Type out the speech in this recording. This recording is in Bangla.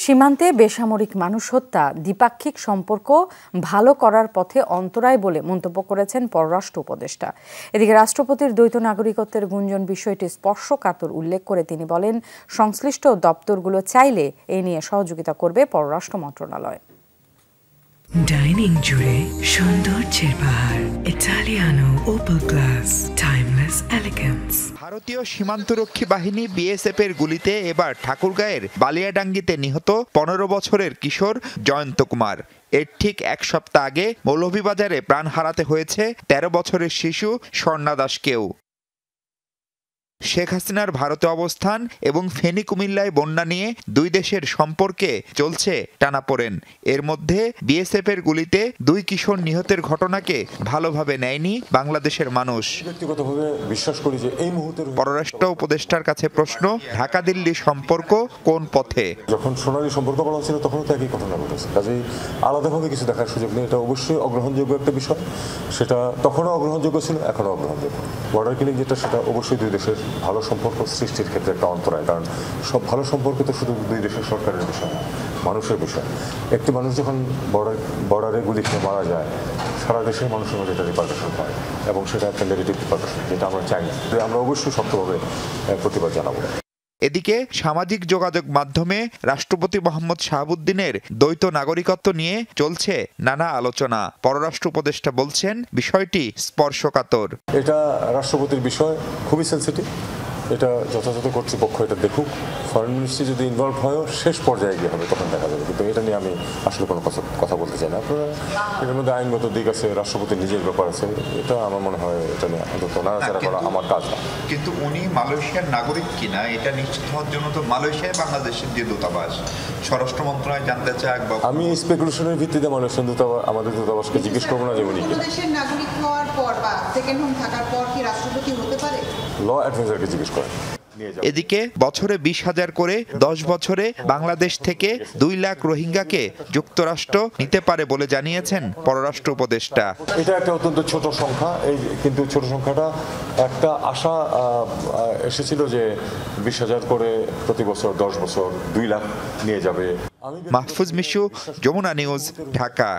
সীমান্তে বেসামরিক মানুষ হত্যা দ্বিপাক্ষিক সম্পর্ক ভালো করার পথে অন্তরায় বলে মন্তব্য করেছেন পররাষ্ট্র উপদেষ্টা। এদিকে রাষ্ট্রপতির দ্বৈত নাগরিকত্বের গুঞ্জন বিষয়টি স্পর্শকাতর উল্লেখ করে তিনি বলেন, সংশ্লিষ্ট দপ্তরগুলো চাইলে এ নিয়ে সহযোগিতা করবে পররাষ্ট্র মন্ত্রণালয়। ডাইনিং জুড়ে সৌন্দর্যের পাহাড়, Italiano Opel glass, timeless elegance. ভারতীয় সীমান্তরক্ষী বাহিনী বিএসএফ এর গুলিতে এবার ঠাকুরগাঁয়ের বালিয়াডাঙ্গিতে নিহত 15 বছরের কিশোর জয়ন্ত কুমার। এর ঠিক এক সপ্তাহ আগে মৌলভীবাজারে প্রাণ হারাতে হয়েছে 13 বছরের শিশু স্বর্ণা দাসকেও। শেখ হাসিনার ভারতে অবস্থান এবং ফেনী কুমিল্লায় বন্যা নিয়ে দুই দেশের সম্পর্কে চলছে টানাপোড়েন। এর মধ্যে বিএসএফ এর গুলিতে 2 কিশোর নিহতের ঘটনাকে ভালোভাবে নেয়নি বাংলাদেশের মানুষ। ব্যক্তিগতভাবে বিশ্বাস করি যে এই মুহূর্তে পররাষ্ট্র উপদেষ্টার কাছে প্রশ্ন, ঢাকা দিল্লি সম্পর্ক কোন পথে? যখন সোনালী সম্পর্ক বলা হচ্ছিল তখনও তো একই ঘটনা ঘটেছে, কাজেই আলাদাভাবে কিছু দেখার সুযোগ নেই। এটা অবশ্যই অগ্রহণযোগ্য একটা বিষয়, সেটা তখনও অগ্রহণযোগ্য ছিল, এখনও অগ্রহণযোগ্য। বর্ডার কিলিং যেটা, সেটা অবশ্যই দুই দেশের ভালো সম্পর্ক সৃষ্টির ক্ষেত্রে একটা অন্তরায়। কারণ সব ভালো সম্পর্ক তো শুধু দুই দেশের সরকারের বিষয় না, মানুষের বিষয়। একটি মানুষ যখন বর্ডারে গুলি খেয়ে মারা যায়, সারা দেশের মানুষের মধ্যে এটা রিপারকাশন হয় এবং সেটা একটা নেগেটিভ রিপারকাশন, যেটা আমরা চাই না। আমরা অবশ্যই শক্তভাবে প্রতিবাদ জানাবো। এদিকে সামাজিক যোগাযোগ মাধ্যমে রাষ্ট্রপতি মোহাম্মদ শাহাবুদ্দিনের দ্বৈত নাগরিকত্ব নিয়ে চলছে নানা আলোচনা। পররাষ্ট্র উপদেষ্টা বলছেন, বিষয়টি স্পর্শকাতর। এটা রাষ্ট্রপতির বিষয়, খুবই সেনসিটিভ। এটা যথাযথ কর্তৃপক্ষ এটা দেখুক। ফরেন মিনিস্ট্রি যদি ইনভলভ হয় শেষ পর্যায়ে গিয়ে হবে, তখন দেখা যাবে। কিন্তু এটা নিয়ে আমি আসলে কোনো কথা বলতে চাই না। আপনারা এর মধ্যে আইনগত দিক আছে, রাষ্ট্রপতির নিজের ব্যাপার আছে। এটা আমার মনে হয় এটা নিয়ে অন্তত নাড়াচাড়া করা আমার কাজ না। কিন্তু উনি মালয়েশিয়ার নাগরিক কিনা এটা নিশ্চিত হওয়ার জন্য তো মালয়েশিয়ায় বাংলাদেশের যে দূতাবাস, স্বরাষ্ট্র মন্ত্রণালয় জানতে চাক। আমি স্পেকুলেশনের ভিত্তিতে মালয়েশিয়ান দূতাবাস, আমাদের দূতাবাসকে জিজ্ঞেস করবো না যে উনি দেশের নাগরিক হওয়ার পর বা সেকেন্ড হোম থাকার পর কি রাষ্ট্রপতি হতে পারে? ল অ্যাডভাইজারকে জিজ্ঞেস করেন। এদিকে বছরে 20,000 করে 10 বছরে বাংলাদেশ থেকে 2 লাখ রোহিঙ্গাকে যুক্তরাষ্ট্র নিতে পারে বলে জানিয়েছেন পররাষ্ট্র উপদেষ্টা। এটা একটা অত্যন্ত ছোট সংখ্যা, কিন্তু ছোট সংখ্যাটা একটা আশা এসেছিল যে 20,000 করে প্রতি বছর 10 বছর 2 লাখ নিয়ে যাবে। মাহফুজ মিশু, যমুনা নিউজ, ঢাকা।